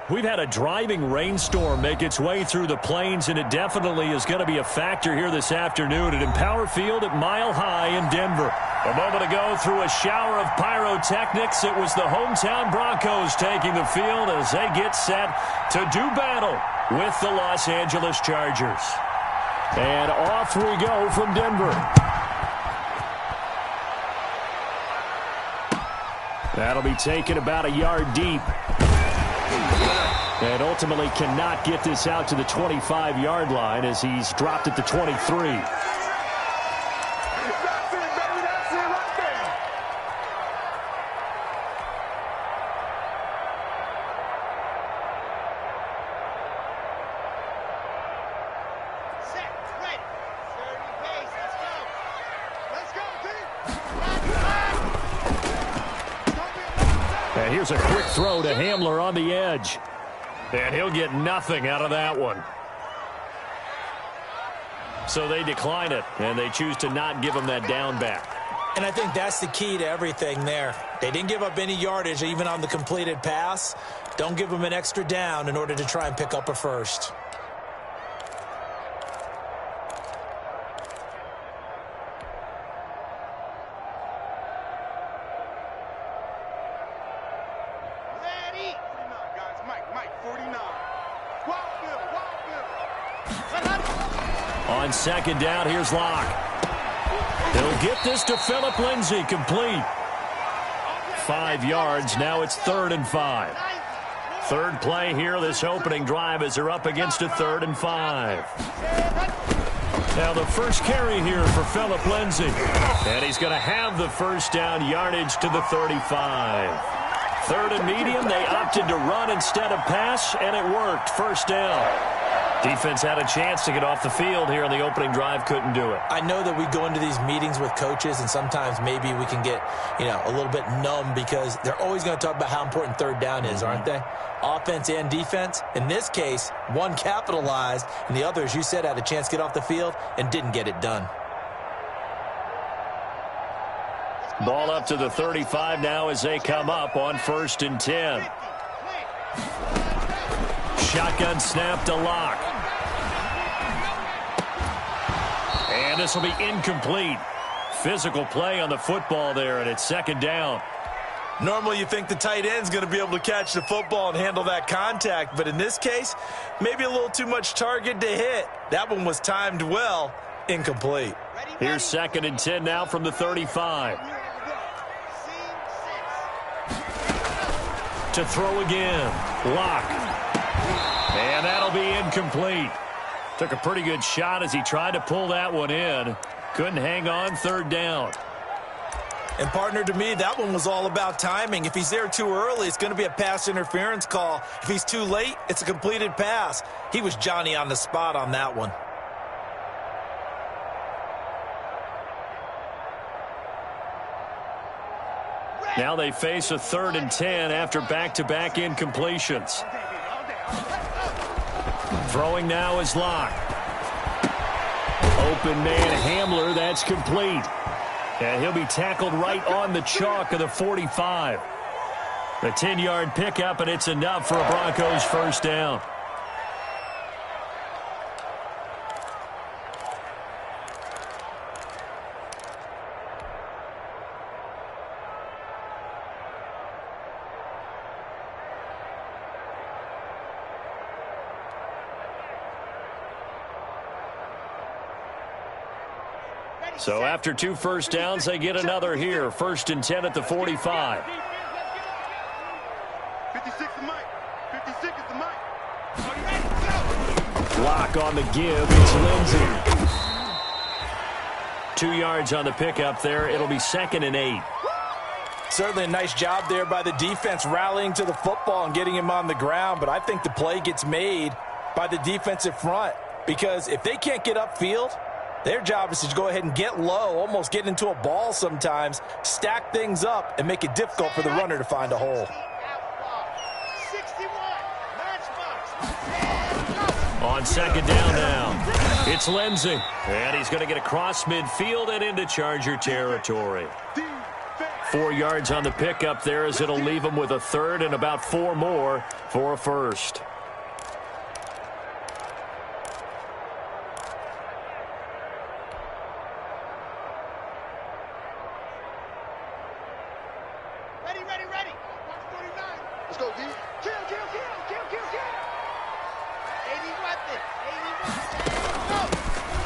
We've had a driving rainstorm make its way through the plains, and it definitely is going to be a factor here this afternoon at Empower Field at Mile High in Denver. A moment ago, through a shower of pyrotechnics, it was the hometown Broncos taking the field as they get set to do battle with the Los Angeles Chargers. And off we go from Denver. That'll be taken about a yard deep. And ultimately cannot get this out to the 25-yard line as he's dropped at the 23. And here's a quick throw to Hamler on the edge. And he'll get nothing out of that one. So they decline it, and they choose to not give him that down back. And I think that's the key to everything there. They didn't give up any yardage even on the completed pass. Don't give them an extra down in order to try and pick up a first. On second down, here's Locke. He'll get this to Phillip Lindsay, complete. 5 yards, now it's 3rd and 5. Third play here, this opening drive as they're up against a 3rd and 5. Now the first carry here for Phillip Lindsay. And he's going to have the first down, yardage to the 35. 3rd and medium, they opted to run instead of pass, and it worked. First down. Defense had a chance to get off the field here in the opening drive, couldn't do it. I know that we go into these meetings with coaches, and sometimes maybe we can get, a little bit numb because they're always going to talk about how important 3rd down is, aren't they? Offense and defense. In this case, one capitalized, and the other, as you said, had a chance to get off the field and didn't get it done. Ball up to the 35 now as they come up on 1st and 10. Shotgun snap to Locke. And this will be incomplete. Physical play on the football there, and it's 2nd down. Normally you think the tight end's going to be able to catch the football and handle that contact, but in this case, maybe a little too much target to hit. That one was timed well. Incomplete. Here's 2nd and 10 now from the 35. To throw again. Locke. And that'll be incomplete. Took a pretty good shot as he tried to pull that one in. Couldn't hang on, 3rd down. And partner, to me, that one was all about timing. If he's there too early, it's going to be a pass interference call. If he's too late, it's a completed pass. He was Johnny on the spot on that one. Now they face a 3rd and 10 after back-to-back incompletions. Throwing now is Locke. Open man Hamler, that's complete. And he'll be tackled right on the chalk of the 45. The 10-yard pickup, and it's enough for a Broncos first down. So after 2 first downs, they get another here. 1st and 10 at the 45. 56 is Mike. 56 is the Mike. Lock on the give. It's Lindsay. 2 yards on the pickup there. It'll be 2nd and 8. Certainly a nice job there by the defense rallying to the football and getting him on the ground. But I think the play gets made by the defensive front because if they can't get upfield, their job is to go ahead and get low, almost get into a ball sometimes, stack things up, and make it difficult for the runner to find a hole. On 2nd down now, it's Lindsay. And he's going to get across midfield and into Charger territory. 4 yards on the pickup there, as it'll leave them with a third and about 4 more for a first. Ready. Watch 49. Let's go, D. Kill. 80 weapons.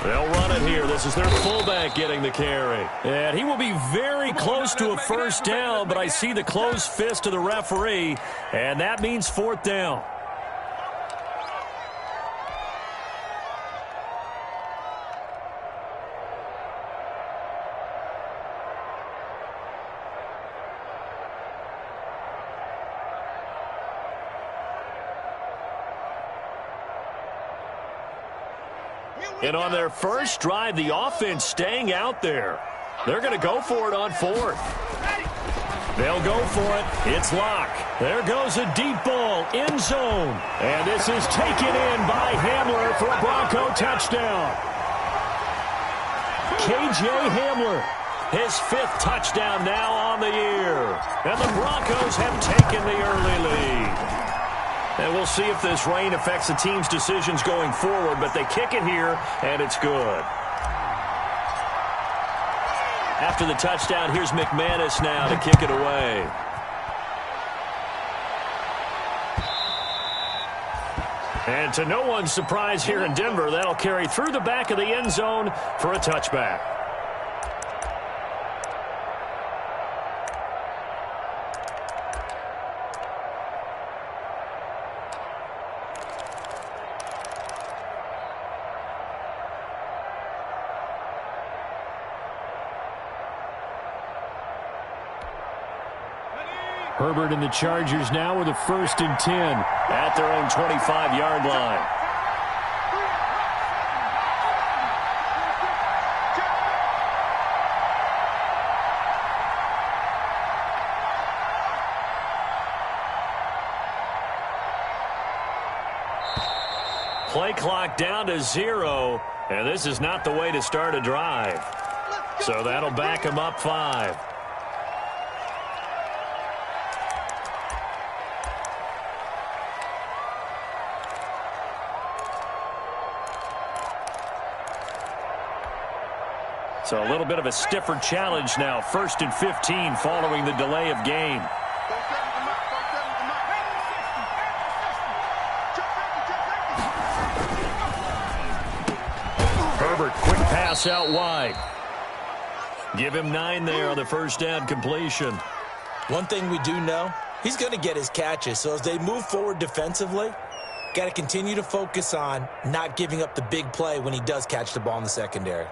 They'll run it here. This is their fullback getting the carry. And he will be very close to a first down, but I see the closed fist of the referee, and that means 4th down. And on their first drive, the offense staying out there. They're going to go for it on 4th. They'll go for it. It's Locke. There goes a deep ball, end zone. And this is taken in by Hamler for a Bronco touchdown. K.J. Hamler, his 5th touchdown now on the year. And the Broncos have taken the early lead. And we'll see if this rain affects the team's decisions going forward, but they kick it here, and it's good. After the touchdown, here's McManus now to kick it away. And to no one's surprise here in Denver, that'll carry through the back of the end zone for a touchback. Herbert and the Chargers now with a 1st and 10 at their own 25-yard line. Play clock down to 0, and this is not the way to start a drive. So that'll back them up 5. So a little bit of a stiffer challenge now. 1st and 15 following the delay of game. Herbert, quick pass out wide. Give him 9 there on the first down completion. One thing we do know, he's going to get his catches. So as they move forward defensively, got to continue to focus on not giving up the big play when he does catch the ball in the secondary.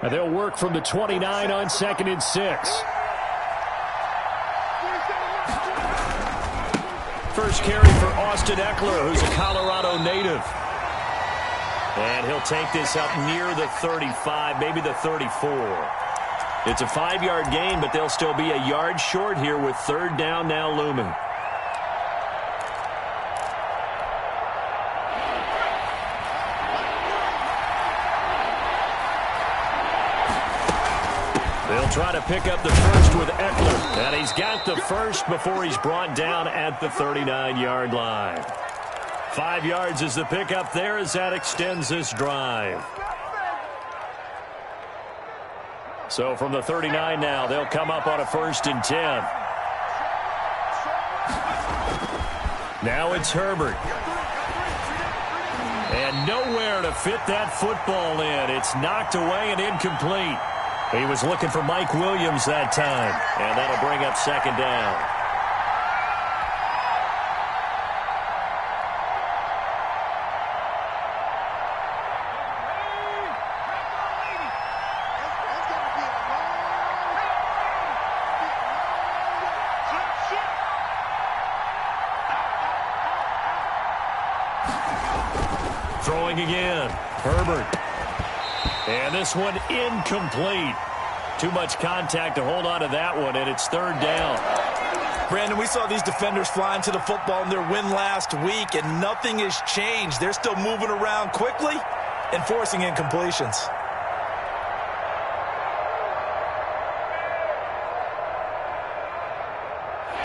And they'll work from the 29 on 2nd and 6. First carry for Austin Eckler, who's a Colorado native. And he'll take this up near the 35, maybe the 34. It's a 5-yard gain, but they'll still be a yard short here with 3rd down now looming. They'll try to pick up the first with Eckler. And he's got the first before he's brought down at the 39-yard line. 5 yards is the pickup there as that extends this drive. So from the 39 now, they'll come up on a 1st and 10. Now it's Herbert. And nowhere to fit that football in. It's knocked away and incomplete. He was looking for Mike Williams that time. And that'll bring up 2nd down. Throwing again. Herbert. And this one incomplete. Too much contact to hold on to that one, and it's 3rd down. Brandon, we saw these defenders flying to the football in their win last week, and nothing has changed. They're still moving around quickly and forcing incompletions.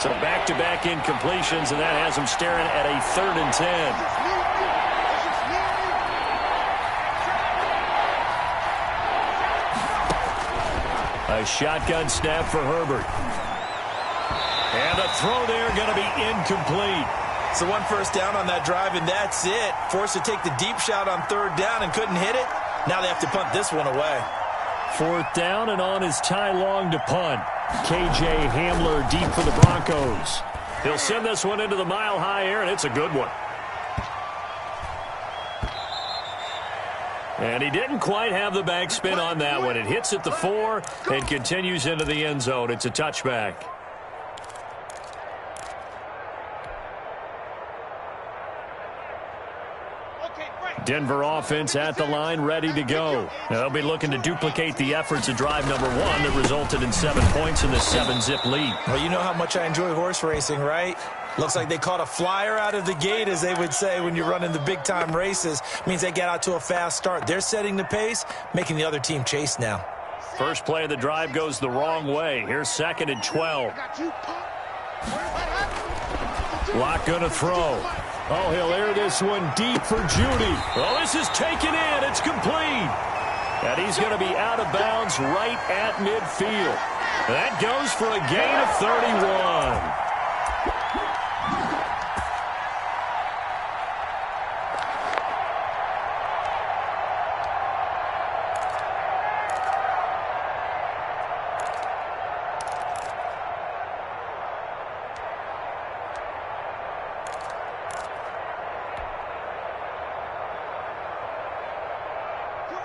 So back-to-back incompletions, and that has them staring at a 3rd and 10. A shotgun snap for Herbert. And a throw there going to be incomplete. So 1 first down on that drive, and that's it. Forced to take the deep shot on 3rd down and couldn't hit it. Now they have to punt this one away. 4th down, and on is Ty Long to punt. K.J. Hamler deep for the Broncos. He'll send this one into the mile-high air, and it's a good one. And he didn't quite have the backspin on that one. It hits at the 4 and continues into the end zone. It's a touchback. Denver offense at the line, ready to go. They'll be looking to duplicate the efforts of drive number 1 that resulted in 7 points in the 7-zip lead. Well, you know how much I enjoy horse racing, right? Looks like they caught a flyer out of the gate, as they would say when you're running the big-time races. Means they get out to a fast start. They're setting the pace, making the other team chase now. First play of the drive goes the wrong way. Here's 2nd and 12. Lock gonna throw. Oh, he'll air this one deep for Judy. Oh, this is taken in. It's complete. And he's going to be out of bounds right at midfield. That goes for a gain of 31.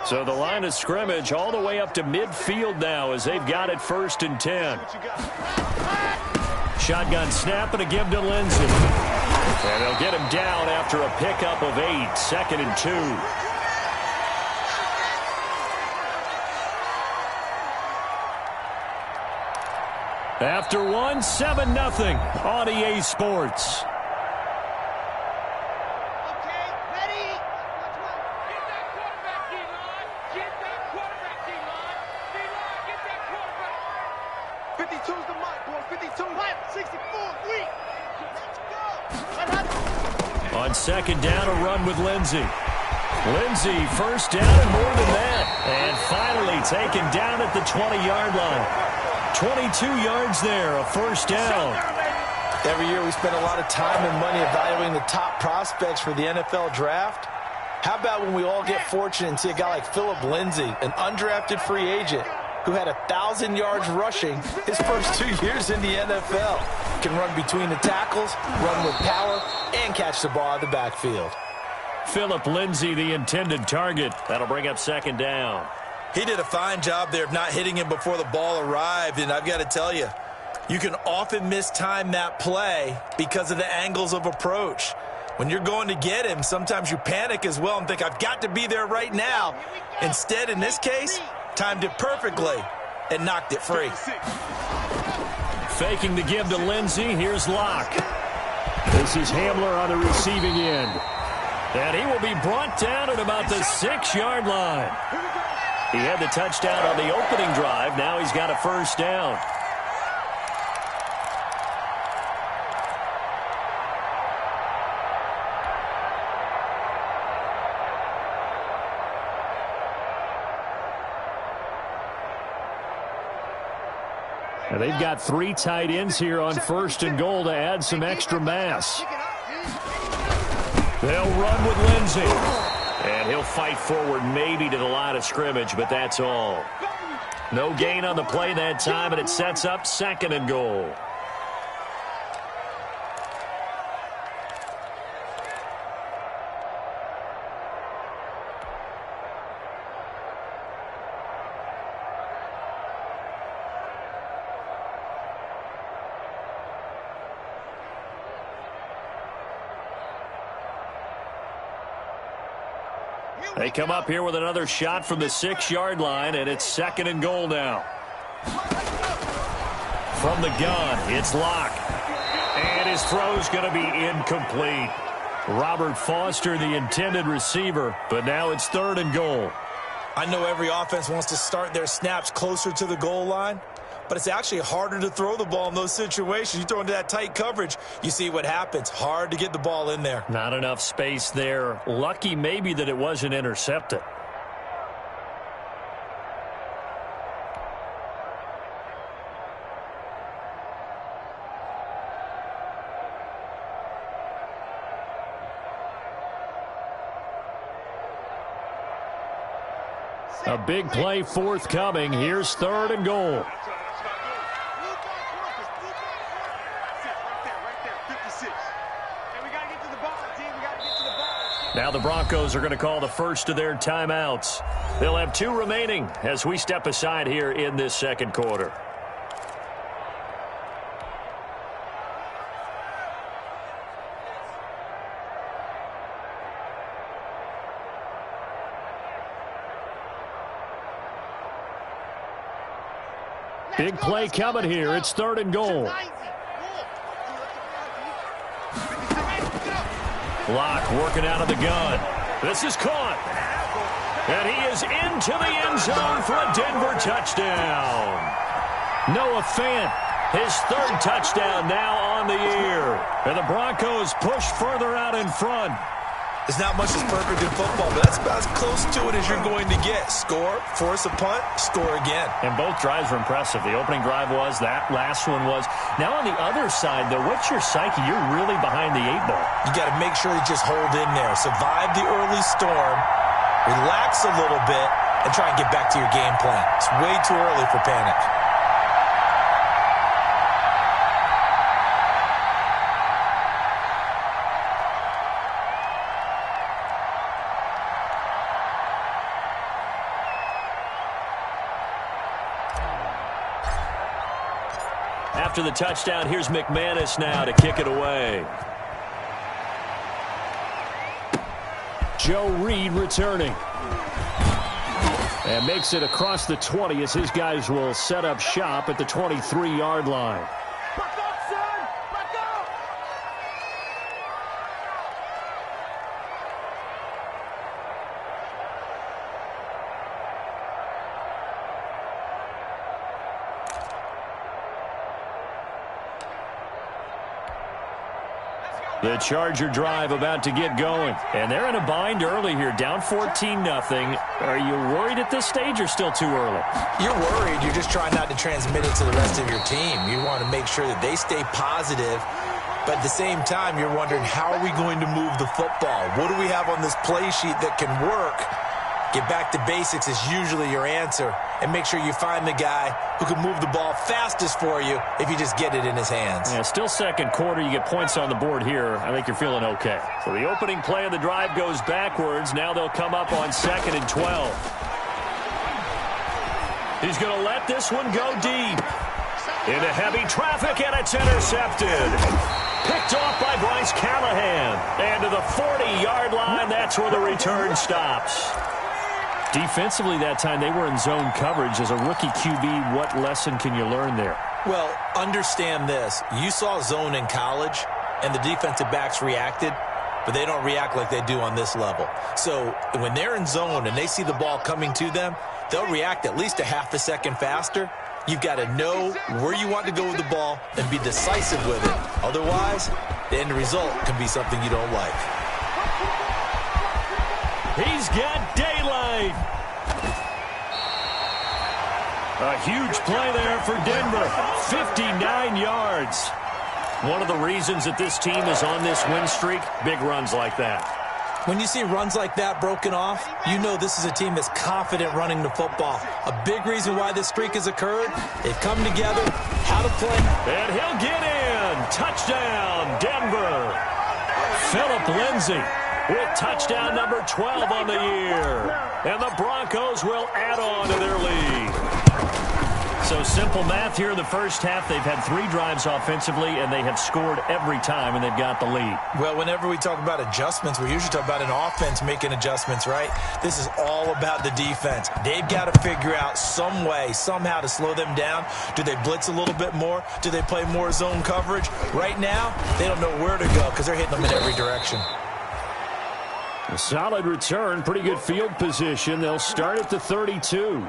So the line of scrimmage all the way up to midfield now as they've got it 1st and 10. Shotgun snap and a give to Lindsey. And they'll get him down after a pickup of 8, 2nd and 2. After 1, 7-0 on EA Sports. On 2nd down, a run with Lindsey. Lindsey, 1st down and more than that. And finally taken down at the 20-yard line. 22 yards there, a 1st down. Every year we spend a lot of time and money evaluating the top prospects for the NFL draft. How about when we all get fortunate and see a guy like Philip Lindsay, an undrafted free agent, who had 1,000 yards rushing his first 2 years in the NFL. Can run between the tackles, run with power, and catch the ball out of the backfield. Philip Lindsay, the intended target. That'll bring up 2nd down. He did a fine job there of not hitting him before the ball arrived, and I've got to tell you, you can often mistime that play because of the angles of approach. When you're going to get him, sometimes you panic as well and think, I've got to be there right now. Instead, in this case, timed it perfectly and knocked it free. Faking the give to Lindsey. Here's Locke. This is Hamler on the receiving end. And he will be brought down at about the 6-yard line. He had the touchdown on the opening drive. Now he's got a 1st down. And they've got 3 tight ends here on 1st and goal to add some extra mass. They'll run with Lindsey. And he'll fight forward maybe to the line of scrimmage, but that's all. No gain on the play that time, and it sets up 2nd and goal. They come up here with another shot from the 6-yard line, and it's 2nd and goal now. From the gun, it's Locke. And his throw's going to be incomplete. Robert Foster, the intended receiver, but now it's 3rd and goal. I know every offense wants to start their snaps closer to the goal line, but it's actually harder to throw the ball in those situations. You throw into that tight coverage, you see what happens. Hard to get the ball in there. Not enough space there. Lucky maybe that it wasn't intercepted. A big play forthcoming. Here's 3rd and goal. Now the Broncos are going to call the first of their timeouts. They'll have 2 remaining as we step aside here in this 2nd quarter. Big play coming here. It's 3rd and goal. Locke working out of the gun. This is caught. And he is into the end zone for a Denver touchdown. Noah Fant, his 3rd touchdown now on the year. And the Broncos push further out in front. There's not much that's perfect in football, but that's about as close to it as you're going to get. Score, force a punt, score again. And both drives were impressive. The opening drive was, that last one was. Now on the other side, though, what's your psyche? You're really behind the 8 ball. You got to make sure you just hold in there. Survive the early storm, relax a little bit, and try and get back to your game plan. It's way too early for panic. After the touchdown, here's McManus now to kick it away. Joe Reed returning. And makes it across the 20 as his guys will set up shop at the 23-yard line. The Charger drive about to get going. And they're in a bind early here, down 14-0. Are you worried at this stage or still too early? You're worried. You're just trying not to transmit it to the rest of your team. You want to make sure that they stay positive. But at the same time, you're wondering, how are we going to move the football? What do we have on this play sheet that can work? Get back to basics is usually your answer. And make sure you find the guy who can move the ball fastest for you if you just get it in his hands. Yeah, still 2nd quarter. You get points on the board here. I think you're feeling okay. So the opening play of the drive goes backwards. Now they'll come up on 2nd and 12. He's going to let this one go deep. Into heavy traffic, and it's intercepted. Picked off by Bryce Callahan. And to the 40-yard line, that's where the return stops. Defensively that time, they were in zone coverage. As a rookie QB, what lesson can you learn there? Well, understand this. You saw zone in college, and the defensive backs reacted, but they don't react like they do on this level. So when they're in zone and they see the ball coming to them, they'll react at least a half a second faster. You've got to know where you want to go with the ball and be decisive with it. Otherwise, the end result can be something you don't like. He's got daylight. A huge play there for Denver. 59 yards. One of the reasons that this team is on this win streak, big runs like that. When you see runs like that broken off, you know this is a team that's confident running the football. A big reason why this streak has occurred, they've come together, how to play. And he'll get in. Touchdown, Denver. Philip Lindsay with touchdown number 12 on the year. And the Broncos will add on to their lead. So simple math here in the first half. They've had 3 drives offensively, and they have scored every time, and they've got the lead. Well, whenever we talk about adjustments, we usually talk about an offense making adjustments, right? This is all about the defense. They've got to figure out some way, somehow to slow them down. Do they blitz a little bit more? Do they play more zone coverage? Right now, they don't know where to go because they're hitting them in every direction. A solid return, pretty good field position. They'll start at the 32.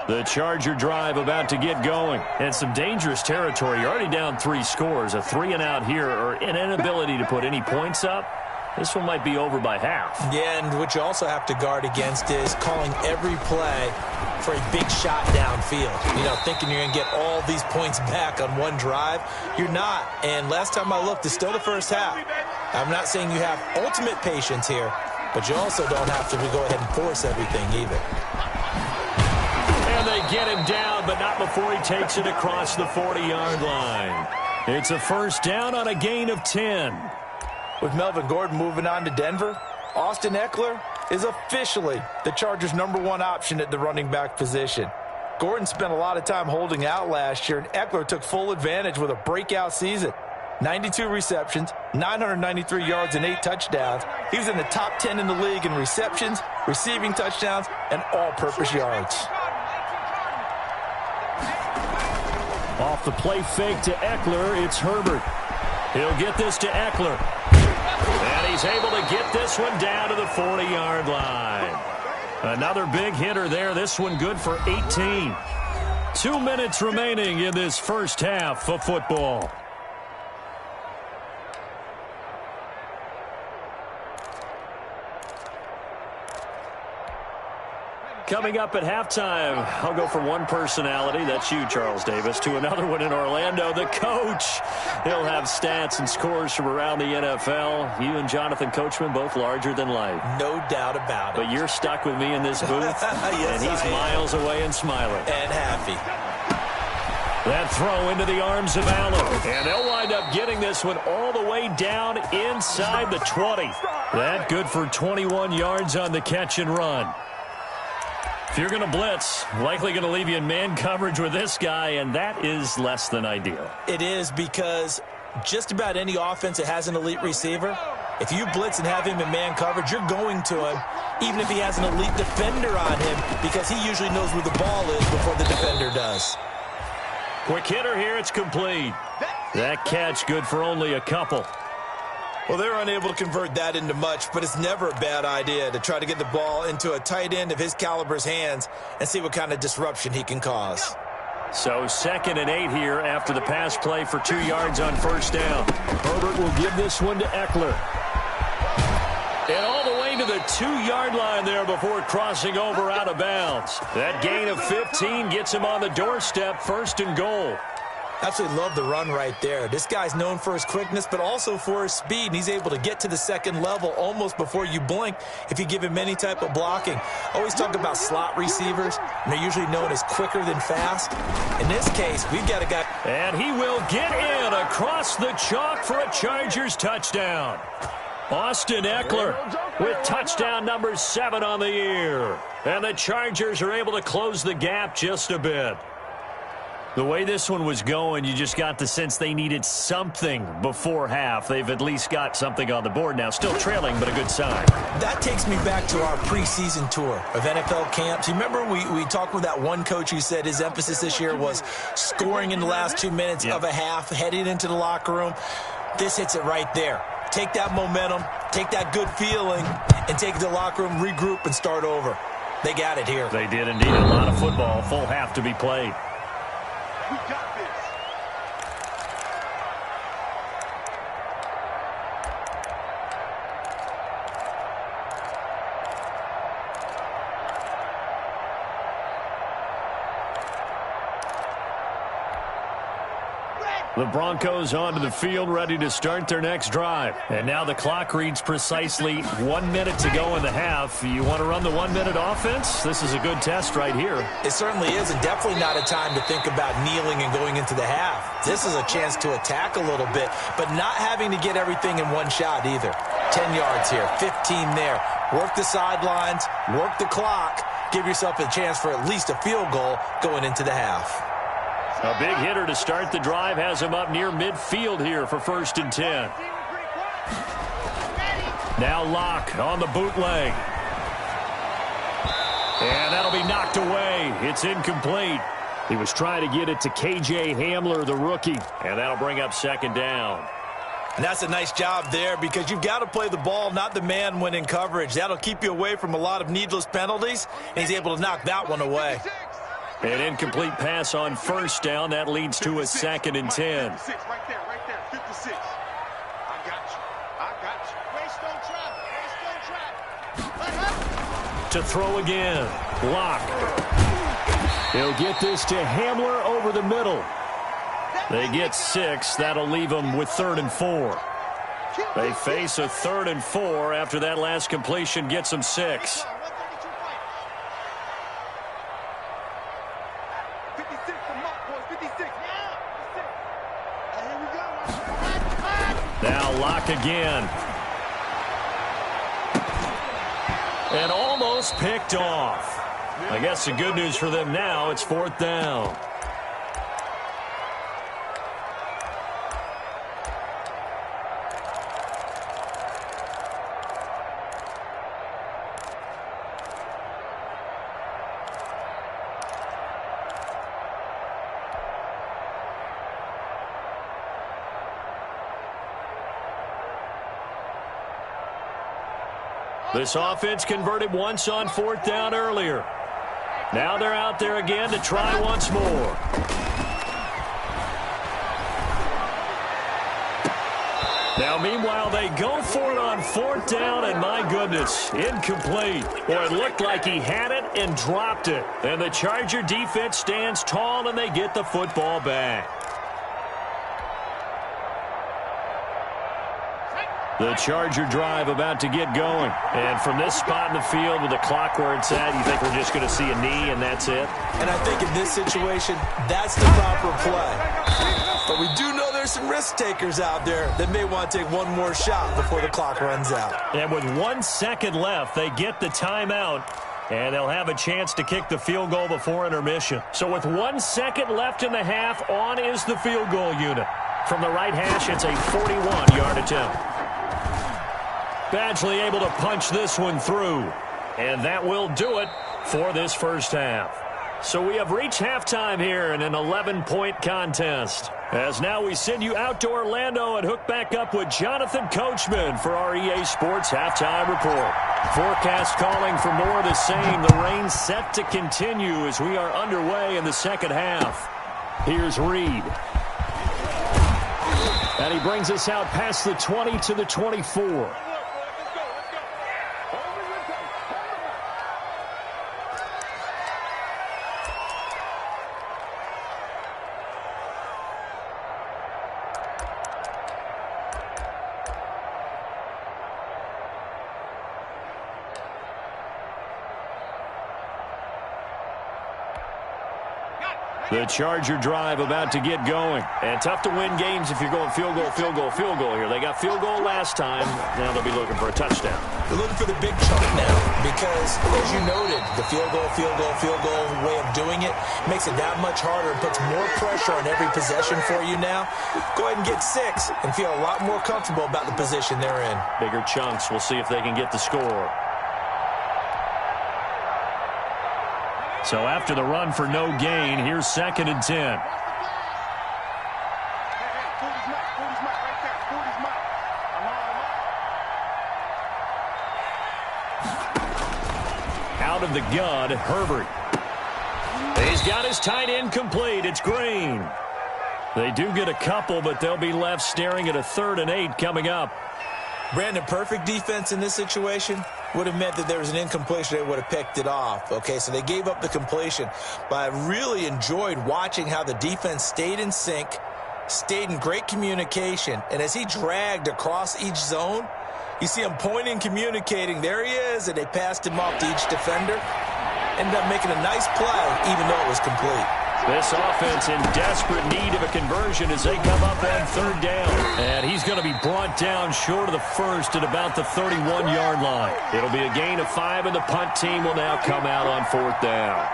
The Charger drive about to get going. And some dangerous territory. You're already down 3 scores. A 3-and-out here, or an inability to put any points up. This one might be over by half. Yeah, and what you also have to guard against is calling every play for a big shot downfield. You know, thinking you're going to get all these points back on one drive. You're not. And last time I looked, it's still the first half. I'm not saying you have ultimate patience here, but you also don't have to go ahead and force everything either. And they get him down, but not before he takes it across the 40-yard line. It's a first down on a gain of 10. With Melvin Gordon moving on to Denver, Austin Eckler is officially the Chargers' #1 option at the running back position. Gordon spent a lot of time holding out last year, and Eckler took full advantage with a breakout season. 92 receptions, 993 yards, and 8 touchdowns. He was in the top 10 in the league in receptions, receiving touchdowns, and all-purpose yards. Off the play fake to Eckler, it's Herbert. He'll get this to Eckler. And he's able to get this one down to the 40-yard line. Another big hitter there. This one good for 18. 2 minutes remaining in this first half of football. Coming up at halftime, I'll go from one personality, that's you, Charles Davis, to another one in Orlando, the coach. He'll have stats and scores from around the NFL. You and Jonathan Coachman, both larger than life. No doubt about it. But you're stuck with me in this booth, yes, and he's miles away and smiling. And happy. That throw into the arms of Allen. And they'll wind up getting this one all the way down inside the 20. That good for 21 yards on the catch and run. If you're going to blitz, likely going to leave you in man coverage with this guy, and that is less than ideal. It is, because just about any offense that has an elite receiver, if you blitz and have him in man coverage, you're going to him, even if he has an elite defender on him, because he usually knows where the ball is before the defender does. Quick hitter here, it's complete. That catch good for only a couple. Well, they're unable to convert that into much, but it's never a bad idea to try to get the ball into a tight end of his caliber's hands and see what kind of disruption he can cause. So 2nd and 8 here after the pass play for 2 yards on first down. Herbert will give this one to Eckler. And all the way to the 2-yard line there before crossing over out of bounds. That gain of 15 gets him on the doorstep, 1st and goal. Absolutely love the run right there. This guy's known for his quickness, but also for his speed, and he's able to get to the second level almost before you blink if you give him any type of blocking. Always talk about slot receivers, and they're usually known as quicker than fast. In this case, we've got a guy. And he will get in across the chalk for a Chargers touchdown. Austin Eckler with touchdown number 7 on the year. And the Chargers are able to close the gap just a bit. The way this one was going, you just got the sense they needed something before half. They've at least got something on the board now. Still trailing, but a good sign. That takes me back to our preseason tour of NFL camps. You remember we talked with that one coach who said his emphasis this year was scoring in the last 2 minutes of a half, heading into the locker room. This hits it right there. Take that momentum, take that good feeling, and take it to the locker room, regroup, and start over. They got it here. They did indeed. A lot of football, full half to be played. We got this. The Broncos onto the field, ready to start their next drive. And now the clock reads precisely 1 minute to go in the half. You want to run the 1 minute offense? This is a good test right here. It certainly is, and definitely not a time to think about kneeling and going into the half. This is a chance to attack a little bit, but not having to get everything in one shot either. 10 yards here, 15 there. Work the sidelines, work the clock. Give yourself a chance for at least a field goal going into the half. A big hitter to start the drive has him up near midfield here for 1st and 10. Now Locke on the bootleg. And that'll be knocked away. It's incomplete. He was trying to get it to K.J. Hamler, the rookie. And that'll bring up 2nd down. And that's a nice job there because you've got to play the ball, not the man when in coverage. That'll keep you away from a lot of needless penalties, and he's able to knock that one away. An incomplete pass on 1st down. That leads to a 2nd and 10. Right there, 56. I got you. Waste don't trap. To throw again. Locke. He'll get this to Hamler over the middle. They get 6. That'll leave them with 3rd and 4. They face a 3rd and 4 after that last completion gets them 6. Now Locke again. And almost picked off. I guess the good news for them now, it's 4th down. This offense converted once on 4th down earlier. Now they're out there again to try once more. Now, meanwhile, they go for it on 4th down, and my goodness, incomplete. Boy, it looked like he had it and dropped it. And the Charger defense stands tall, and they get the football back. The Charger drive about to get going. And from this spot in the field with the clock where it's at, you think we're just going to see a knee and that's it? And I think in this situation, that's the proper play. But we do know there's some risk takers out there that may want to take one more shot before the clock runs out. And with 1 second left, they get the timeout. And they'll have a chance to kick the field goal before intermission. So with 1 second left in the half, on is the field goal unit. From the right hash, it's a 41-yard attempt. Badgley able to punch this one through. And that will do it for this first half. So we have reached halftime here in an 11-point contest. As now we send you out to Orlando and hook back up with Jonathan Coachman for our EA Sports Halftime Report. Forecast calling for more of the same. The rain set to continue as we are underway in the second half. Here's Reed. And he brings us out past the 20 to the 24. The Charger drive about to get going. And tough to win games if you're going field goal, field goal, field goal here. They got field goal last time. Now they'll be looking for a touchdown. They're looking for the big chunk now because, as you noted, the field goal way of doing it makes it that much harder and puts more pressure on every possession for you now. Go ahead and get 6 and feel a lot more comfortable about the position they're in. Bigger chunks. We'll see if they can get the score. So after the run for no gain, here's 2nd and 10. Out of the gun, Herbert. He's got his tight end complete. It's Green. They do get a couple, but they'll be left staring at a 3rd and 8 coming up. Brandon, perfect defense in this situation would have meant that there was an incompletion. They would have picked it off. Okay, so they gave up the completion. But I really enjoyed watching how the defense stayed in sync, stayed in great communication. And as he dragged across each zone, you see him pointing, communicating. There he is, and they passed him off to each defender. Ended up making a nice play, even though it was complete. This offense in desperate need of a conversion as they come up on third down. And he's going to be brought down short of the first at about the 31-yard line. It'll be a gain of 5, and the punt team will now come out on fourth down.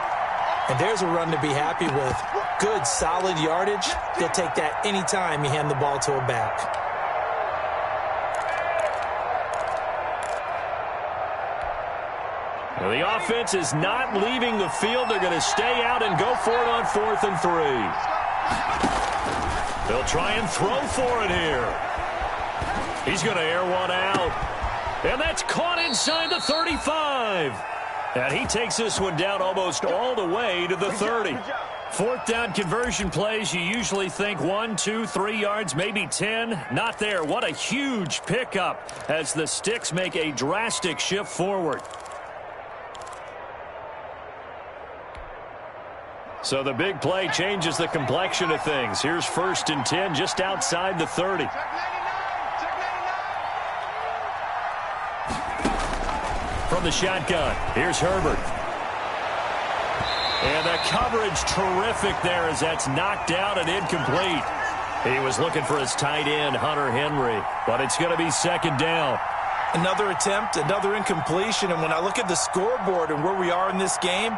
And there's a run to be happy with. Good, solid yardage. You'll take that anytime you hand the ball to a back. Well, the offense is not leaving the field. They're going to stay out and go for it on 4th and 3. They'll try and throw for it here. He's going to air one out. And that's caught inside the 35. And he takes this one down almost all the way to the 30. Fourth down conversion plays, you usually think 1, 2, 3 yards, maybe 10. Not there. What a huge pickup as the Sticks make a drastic shift forward. So the big play changes the complexion of things. Here's 1st and 10 just outside the 30. From the shotgun, here's Herbert. And the coverage terrific there as that's knocked out and incomplete. He was looking for his tight end, Hunter Henry, but it's going to be 2nd down. Another attempt, another incompletion, and when I look at the scoreboard and where we are in this game,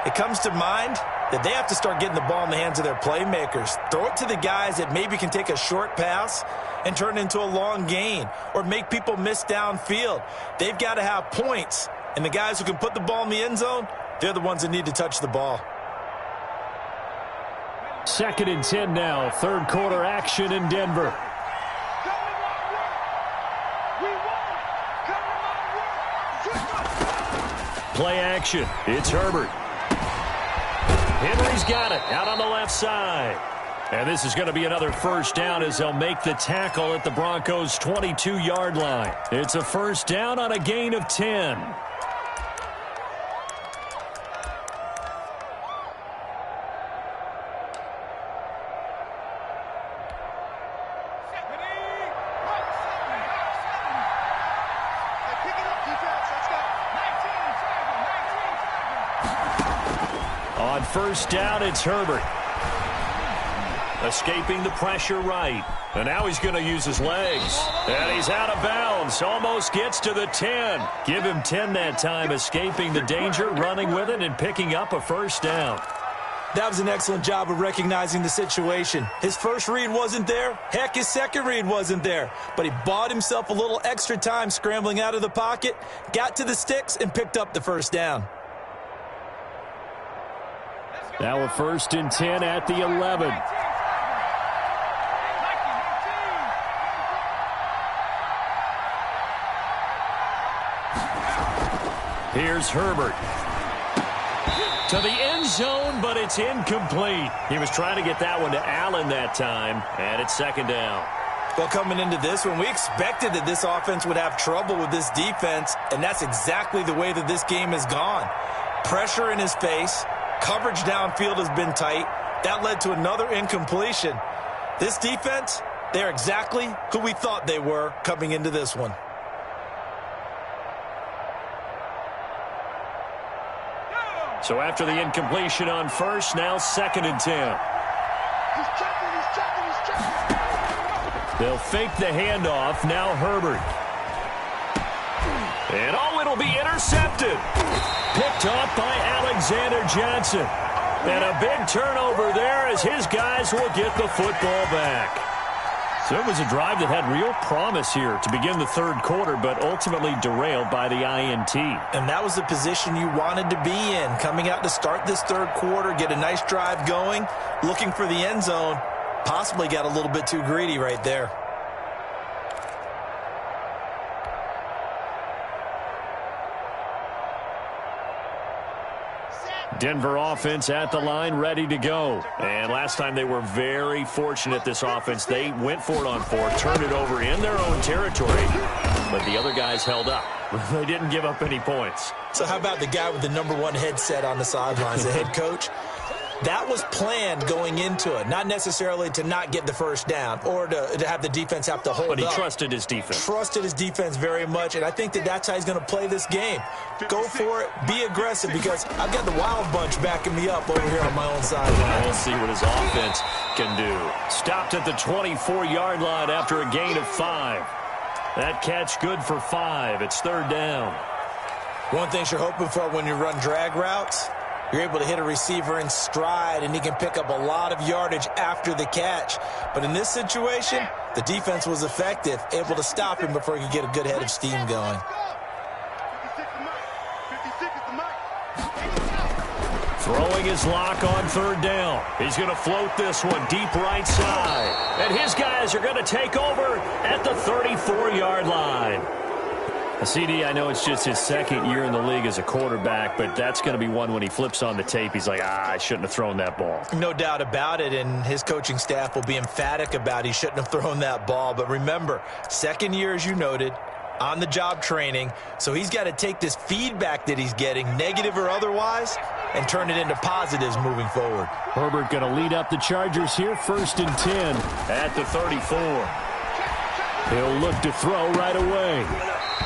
it comes to mind that they have to start getting the ball in the hands of their playmakers. Throw it to the guys that maybe can take a short pass and turn it into a long gain or make people miss downfield. They've got to have points, and the guys who can put the ball in the end zone, they're the ones that need to touch the ball. 2nd and 10 now, 3rd quarter action in Denver. Play action. It's Herbert. Henry's got it out on the left side. And this is going to be another 1st down as they'll make the tackle at the Broncos' 22-yard line. It's a 1st down on a gain of 10. On 1st down, it's Herbert. Escaping the pressure right. And now he's going to use his legs. And he's out of bounds. Almost gets to the 10. Give him 10 that time, escaping the danger, running with it, and picking up a 1st down. That was an excellent job of recognizing the situation. His first read wasn't there. Heck, his second read wasn't there. But he bought himself a little extra time scrambling out of the pocket, got to the sticks, and picked up the 1st down. Now a 1st and 10 at the 11. Here's Herbert. To the end zone, but it's incomplete. He was trying to get that one to Allen that time, and it's 2nd down. Well, coming into this one, we expected that this offense would have trouble with this defense, and that's exactly the way that this game has gone. Pressure in his face. Coverage downfield has been tight. That led to another incompletion. This defense, they're exactly who we thought they were coming into this one. So after the incompletion on 1st, now 2nd and 10. He's checking. They'll fake the handoff. Now Herbert. And it'll be intercepted. Picked off by Alexander Johnson. And a big turnover there as his guys will get the football back. So it was a drive that had real promise here to begin the 3rd quarter, but ultimately derailed by the INT. And that was the position you wanted to be in, coming out to start this 3rd quarter, get a nice drive going, looking for the end zone. Possibly got a little bit too greedy right there. Denver offense at the line, ready to go. And last time they were very fortunate, this offense. They went for it on 4, turned it over in their own territory, but the other guys held up. They didn't give up any points. So how about the guy with the #1 headset on the sidelines, the head coach? that was planned going into it, not necessarily to not get the first down or to have the defense have to hold up. But he trusted his defense. Trusted his defense very much, and I think that's how he's going to play this game. Go for it. Be aggressive, because I've got the wild bunch backing me up over here on my own sideline. We'll see what his offense can do. Stopped at the 24-yard line after a gain of 5. That catch good for 5. It's third down. One thing you're hoping for when you run drag routes, you're able to hit a receiver in stride, and he can pick up a lot of yardage after the catch. But in this situation, the defense was effective, able to stop him before he could get a good head of steam going. Throwing his lock on third down. He's going to float this one deep right side. And his guys are going to take over at the 34-yard line. CD, I know it's just his second year in the league as a quarterback, but that's going to be one when he flips on the tape, he's like, I shouldn't have thrown that ball. No doubt about it, and his coaching staff will be emphatic about he shouldn't have thrown that ball. But remember, second year, as you noted, on-the-job training, so he's got to take this feedback that he's getting, negative or otherwise, and turn it into positives moving forward. Herbert going to lead up the Chargers here, 1st and 10 at the 34. He'll look to throw right away.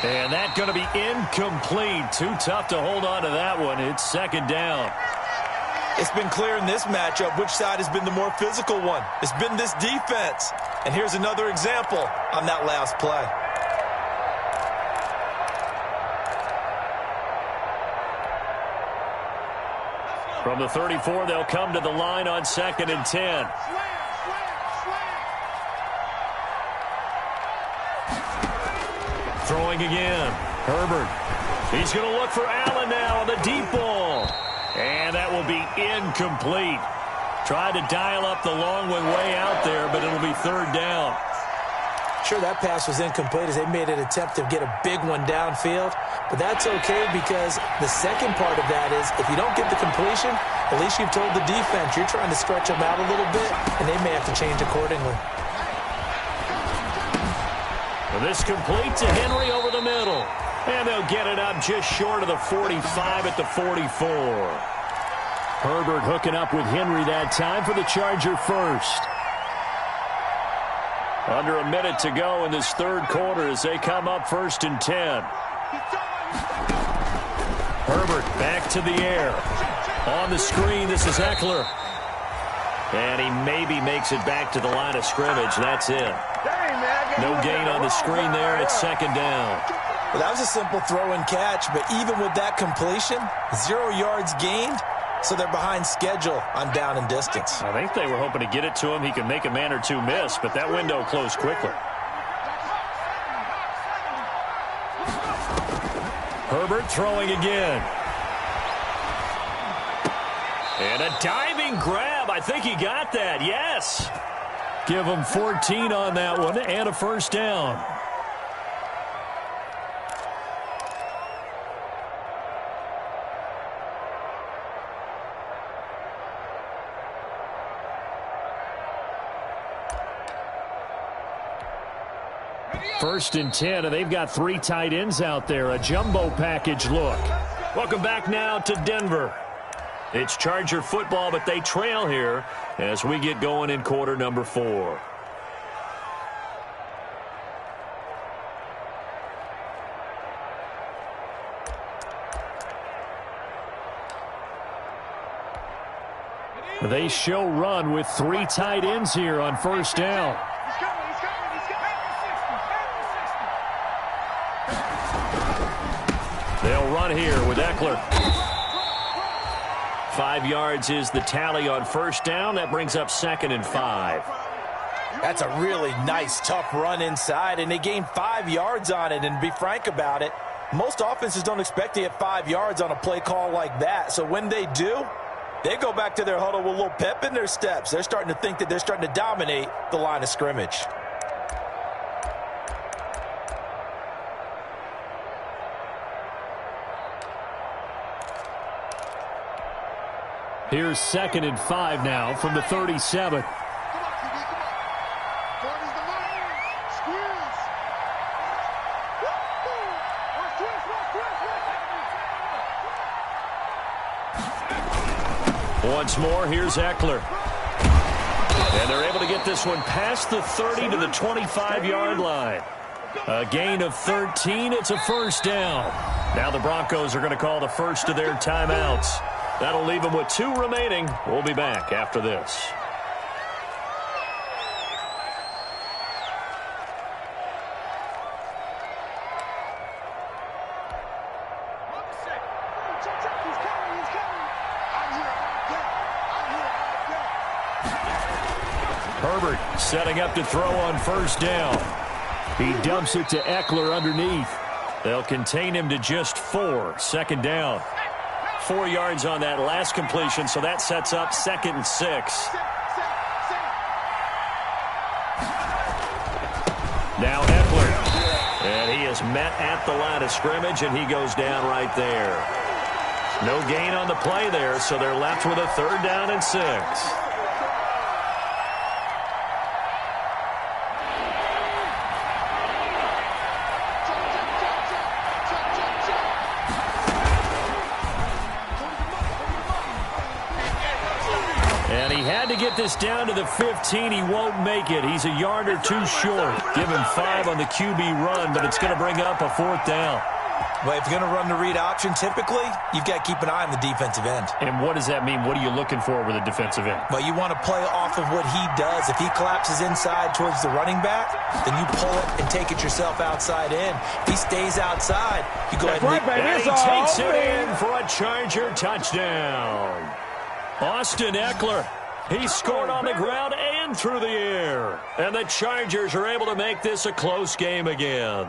And that's going to be incomplete. Too tough to hold on to that one. It's second down. It's been clear in this matchup which side has been the more physical one. It's been this defense. And here's another example on that last play. From the 34, they'll come to the line on 2nd and 10. Throwing again. Herbert. He's going to look for Allen now on the deep ball. And that will be incomplete. Tried to dial up the long one way out there, but it'll be third down. Sure, that pass was incomplete as they made an attempt to get a big one downfield. But that's okay, because the second part of that is if you don't get the completion, at least you've told the defense you're trying to stretch them out a little bit, and they may have to change accordingly. This complete to Henry over the middle. And they'll get it up just short of the 45 at the 44. Herbert hooking up with Henry that time for the Charger first. Under a minute to go in this third quarter as they come up 1st and 10. Herbert back to the air. On the screen, this is Eckler. And he maybe makes it back to the line of scrimmage. That's it. No gain on the screen there. It's second down. Well, that was a simple throw and catch, but even with that completion, 0 yards gained, so they're behind schedule on down and distance. I think they were hoping to get it to him. He can make a man or two miss, but that window closed quickly. Herbert throwing again. And a diving grab. I think he got that. Yes. Give him 14 on that one and a first down. First and 10, and they've got 3 tight ends out there. A jumbo package look. Welcome back now to Denver. It's Charger football, but they trail here as we get going in quarter number 4. They show run with 3 tight ends here on first down. They'll run here with Eckler. 5 yards is the tally on first down. That brings up 2nd and 5. That's a really nice, tough run inside, and they gained 5 yards on it. And to be frank about it, most offenses don't expect to get 5 yards on a play call like that. So when they do, they go back to their huddle with a little pep in their steps. They're starting to think that they're starting to dominate the line of scrimmage. Here's 2nd and 5 now from the 37. Once more, here's Eckler. And they're able to get this one past the 30 to the 25-yard line. A gain of 13. It's a first down. Now the Broncos are going to call the first of their timeouts. That'll leave them with 2 remaining. We'll be back after this. Herbert setting up to throw on first down. He dumps it to Eckler underneath. They'll contain him to just 4. Second down. 4 yards on that last completion, so that sets up 2nd and 6. Now Eckler. And he is met at the line of scrimmage, and he goes down right there. No gain on the play there, so they're left with a 3rd down and 6. And he had to get this down to the 15. He won't make it. He's a yard or 2 short. Give him 5 on the QB run, but it's going to bring up a 4th down. Well, if you're going to run the read option, typically, you've got to keep an eye on the defensive end. And what does that mean? What are you looking for with a defensive end? Well, you want to play off of what he does. If he collapses inside towards the running back, then you pull it and take it yourself outside in. If he stays outside, you go ahead and he takes it in for a Charger touchdown. Austin Eckler. He scored on the ground and through the air. And the Chargers are able to make this a close game again.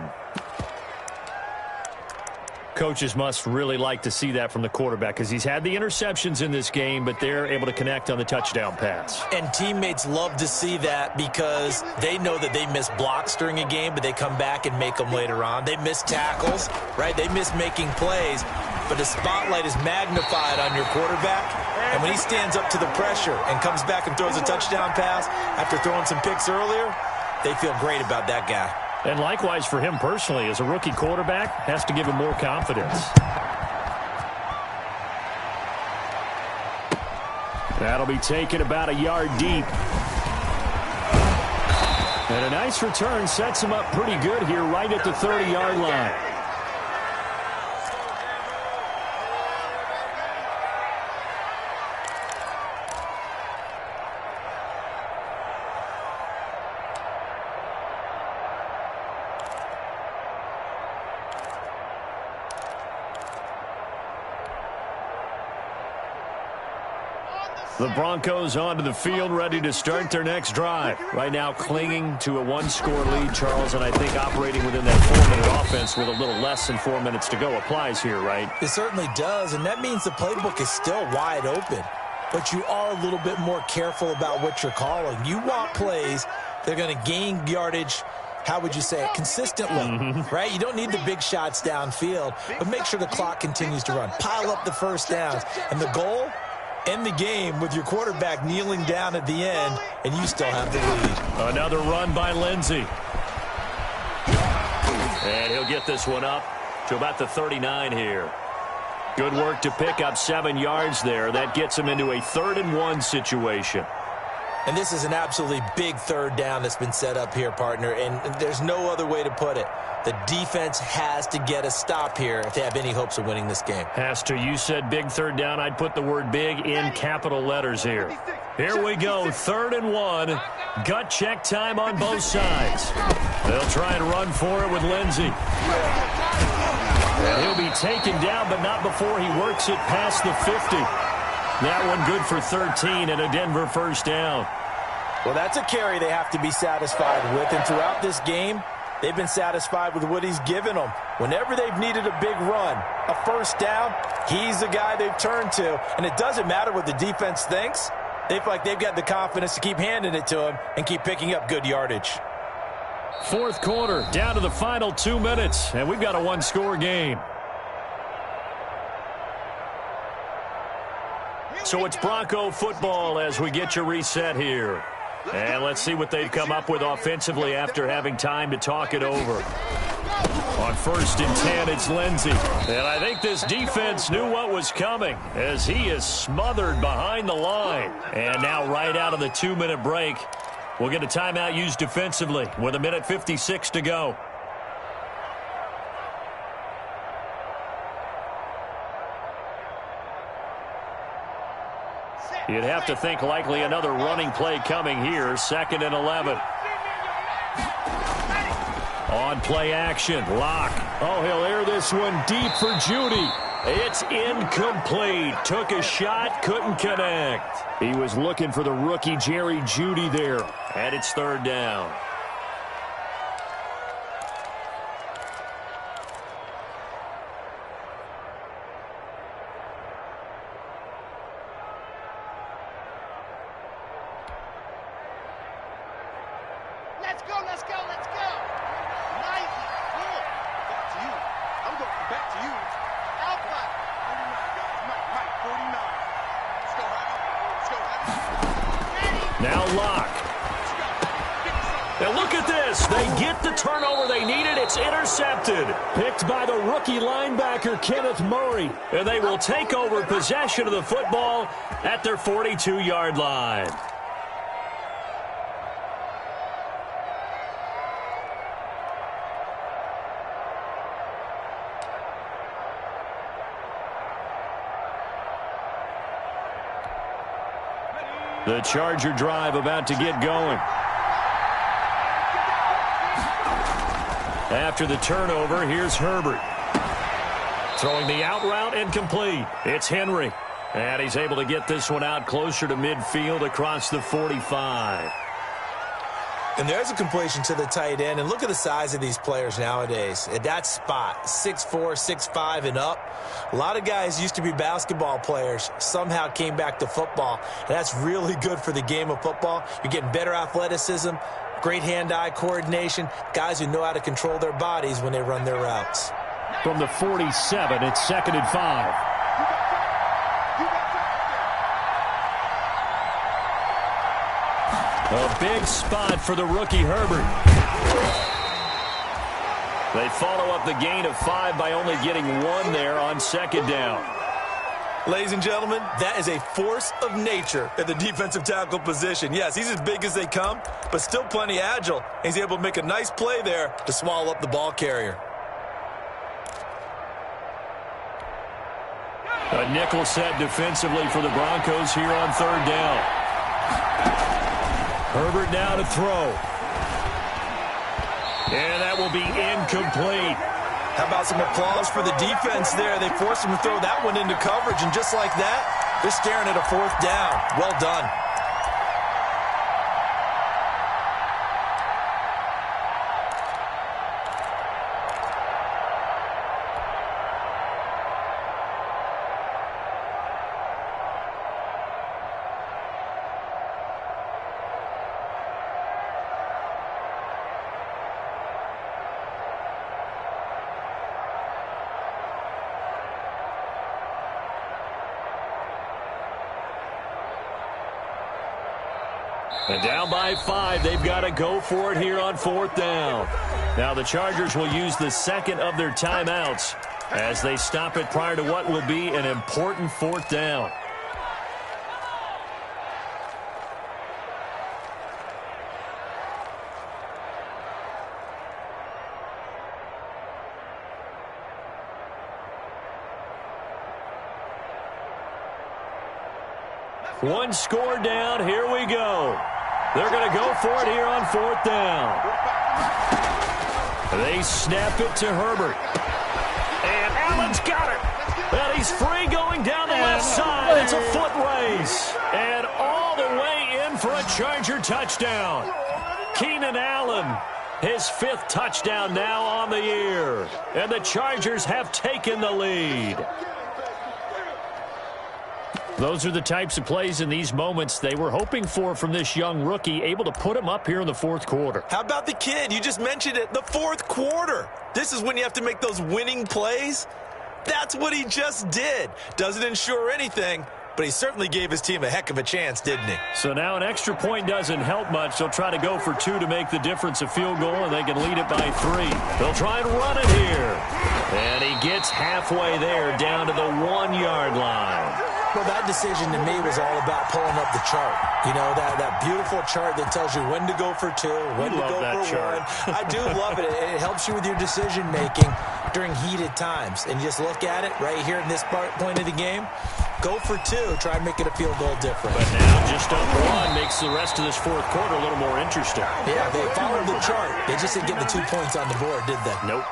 Coaches must really like to see that from the quarterback because he's had the interceptions in this game, but they're able to connect on the touchdown pass. And teammates love to see that because they know that they miss blocks during a game, but they come back and make them later on. They miss tackles, right? They miss making plays, but the spotlight is magnified on your quarterback. And when he stands up to the pressure and comes back and throws a touchdown pass after throwing some picks earlier, they feel great about that guy. And likewise for him personally, as a rookie quarterback, has to give him more confidence. That'll be taken about a yard deep. And a nice return sets him up pretty good here right at the 30-yard line. The Broncos onto the field, ready to start their next drive. Right now clinging to a 1-score lead, Charles, and I think operating within that 4-minute offense with a little less than 4 minutes to go applies here, right? It certainly does, and that means the playbook is still wide open. But you are a little bit more careful about what you're calling. You want plays that are going to gain yardage, how would you say it, consistently, right? You don't need the big shots downfield, but make sure the clock continues to run. Pile up the first downs, and the goal, end the game with your quarterback kneeling down at the end, and you still have the lead. Another run by Lindsey. And he'll get this one up to about the 39 here. Good work to pick up 7 yards there. That gets him into a 3rd and 1 situation. And this is an absolutely big 3rd down that's been set up here, partner, and there's no other way to put it. The defense has to get a stop here if they have any hopes of winning this game. Has to. You said big 3rd down. I'd put the word big in capital letters here. Here we go, 3rd and 1. Gut check time on both sides. They'll try and run for it with Lindsey. And he'll be taken down, but not before he works it past the 50. That one good for 13 and a Denver first down. Well, that's a carry they have to be satisfied with, and throughout this game, they've been satisfied with what he's given them. Whenever they've needed a big run, a first down, he's the guy they've turned to. And it doesn't matter what the defense thinks. They feel like they've got the confidence to keep handing it to him and keep picking up good yardage. 4th quarter, down to the final 2 minutes, and we've got a 1-score game. So it's Bronco football as we get you reset here. And let's see what they've come up with offensively after having time to talk it over. On 1st and 10, it's Lindsey. And I think this defense knew what was coming as he is smothered behind the line. And now right out of the 2-minute break, we'll get a timeout used defensively with 1:56 to go. You'd have to think likely another running play coming here. 2nd and 11. On play action, Locke. Oh, he'll air this one deep for Judy. It's incomplete. Took a shot, couldn't connect. He was looking for the rookie Jerry Judy there. And it's 3rd down. Let's go, let's go, let's go. Nice. Cool. Back to you. I'm going back to you. Alpha. 49, guys. Mike, 49. Let's go, Let's go, Now Locke. Now look at this. They get the turnover they needed. It's intercepted. Picked by the rookie linebacker, Kenneth Murray. And they will take over possession of the football at their 42-yard line. The Charger drive about to get going. After the turnover, here's Herbert. Throwing the out route incomplete. It's Henry. And he's able to get this one out closer to midfield across the 45. And there's a completion to the tight end. And look at the size of these players nowadays. At that spot, 6'4", 6'5", and up. A lot of guys used to be basketball players, somehow came back to football. And that's really good for the game of football. You're getting better athleticism, great hand-eye coordination, guys who know how to control their bodies when they run their routes. From the 47, it's 2nd and 5. A big spot for the rookie Herbert. They follow up the gain of 5 by only getting 1 there on 2nd down. Ladies and gentlemen, that is a force of nature at the defensive tackle position. Yes, he's as big as they come, but still plenty agile. He's able to make a nice play there to swallow up the ball carrier. A nickel set defensively for the Broncos here on 3rd down. Herbert now to throw. And that will be incomplete. How about some applause for the defense there? They forced him to throw that one into coverage, and just like that, they're staring at a 4th down. Well done. And down by 5, they've got to go for it here on 4th down. Now the Chargers will use the 2nd of their timeouts as they stop it prior to what will be an important 4th down. One score down. Here we go. They're going to go for it here on 4th down. They snap it to Herbert. And Allen's got it. And he's free going down the left side. It's a foot race. And all the way in for a Charger touchdown. Keenan Allen, his 5th touchdown now on the year. And the Chargers have taken the lead. Those are the types of plays in these moments they were hoping for from this young rookie, able to put him up here in the 4th quarter. How about the kid? You just mentioned it, the 4th quarter. This is when you have to make those winning plays. That's what he just did. Doesn't ensure anything, but he certainly gave his team a heck of a chance, didn't he? So now an extra point doesn't help much. They'll try to go for 2 to make the difference a field goal, and they can lead it by 3. They'll try and run it here. And he gets halfway there, down to the 1-yard line. Well, that decision to me was all about pulling up the chart. You know, that beautiful chart that tells you when to go for 2, when to go for 1. I do love it. It helps you with your decision-making during heated times. And just look at it right here in this point of the game. Go for 2. Try and make it a field goal difference. But now just up 1 makes the rest of this fourth quarter a little more interesting. Yeah, they followed the chart. They just didn't get the 2 points on the board, did they? Nope.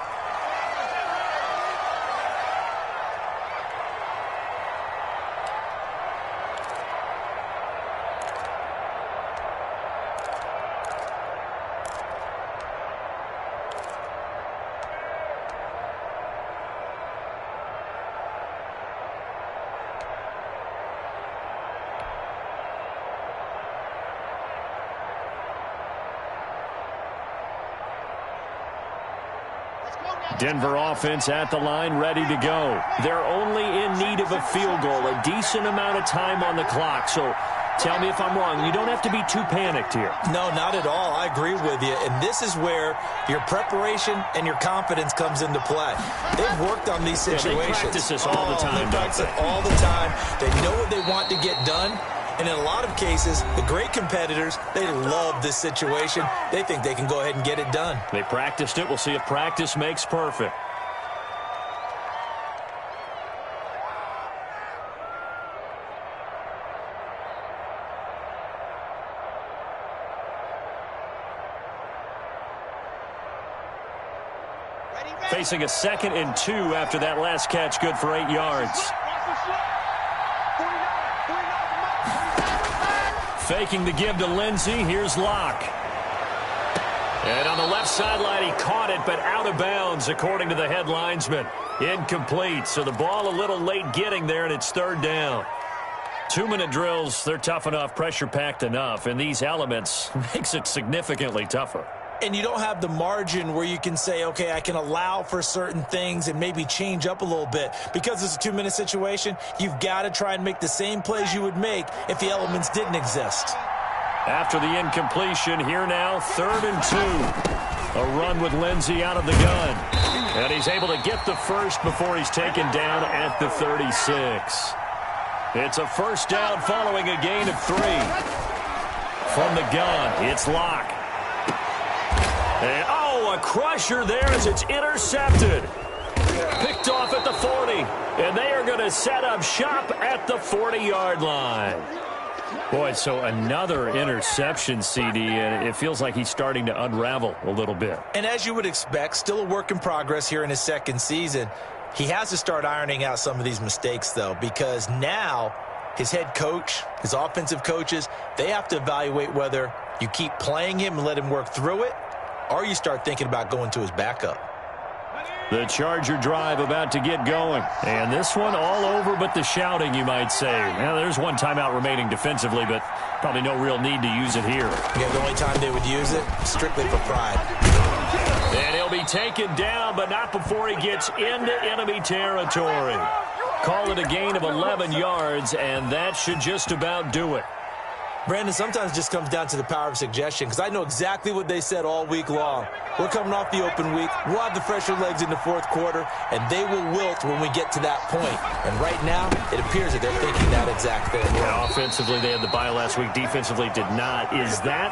Denver offense at the line, ready to go. They're only in need of a field goal, a decent amount of time on the clock. So tell me if I'm wrong. You don't have to be too panicked here. No, not at all. I agree with you. And this is where your preparation and your confidence comes into play. They've worked on these situations. Yeah, they practice this all the time. They practice it all the time. They know what they want to get done. And in a lot of cases, the great competitors, they love this situation. They think they can go ahead and get it done. They practiced it. We'll see if practice makes perfect. Facing a 2nd and 2 after that last catch, good for 8 yards. Faking the give to Lindsey. Here's Locke. And on the left sideline, he caught it, but out of bounds, according to the head linesman. Incomplete. So the ball a little late getting there, and it's 3rd down. 2-minute drills, they're tough enough, pressure-packed enough, and these elements makes it significantly tougher. And you don't have the margin where you can say, okay, I can allow for certain things and maybe change up a little bit. Because it's a 2-minute situation, you've got to try and make the same plays you would make if the elements didn't exist. After the incompletion, here now, 3rd and 2. A run with Lindsey out of the gun. And he's able to get the first before he's taken down at the 36. It's a first down following a gain of 3. From the gun, it's Locke. And, a crusher there as it's intercepted. Picked off at the 40. And they are going to set up shop at the 40-yard line. Boy, so another interception, CD, and it feels like he's starting to unravel a little bit. And as you would expect, still a work in progress here in his 2nd season. He has to start ironing out some of these mistakes, though, because now his head coach, his offensive coaches, they have to evaluate whether you keep playing him and let him work through it, or you start thinking about going to his backup. The Charger drive about to get going. And this one all over but the shouting, you might say. Now, there's one timeout remaining defensively, but probably no real need to use it here. Yeah, the only time they would use it, strictly for pride. And he'll be taken down, but not before he gets into enemy territory. Call it a gain of 11 yards, and that should just about do it. Brandon, sometimes it just comes down to the power of suggestion, because I know exactly what they said all week long. We're coming off the open week. We'll have the fresher legs in the 4th quarter, and they will wilt when we get to that point. And right now, it appears that they're thinking that exact thing. Yeah, offensively, they had the bye last week. Defensively, did not. Is that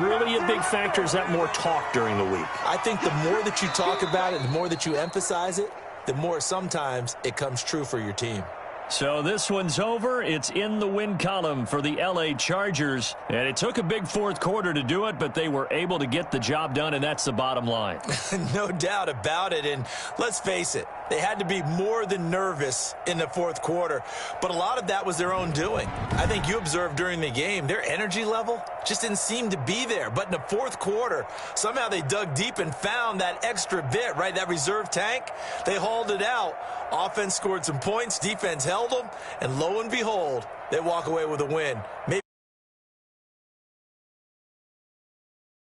really a big factor? Is that more talk during the week? I think the more that you talk about it, the more that you emphasize it, the more sometimes it comes true for your team. So this one's over. It's in the win column for the L.A. Chargers. And it took a big 4th quarter to do it, but they were able to get the job done, and that's the bottom line. No doubt about it. And let's face it, they had to be more than nervous in the 4th quarter. But a lot of that was their own doing. I think you observed during the game, their energy level just didn't seem to be there. But in the 4th quarter, somehow they dug deep and found that extra bit, right, that reserve tank. They hauled it out. Offense scored some points. Defense held them. And lo and behold, they walk away with a win. Maybe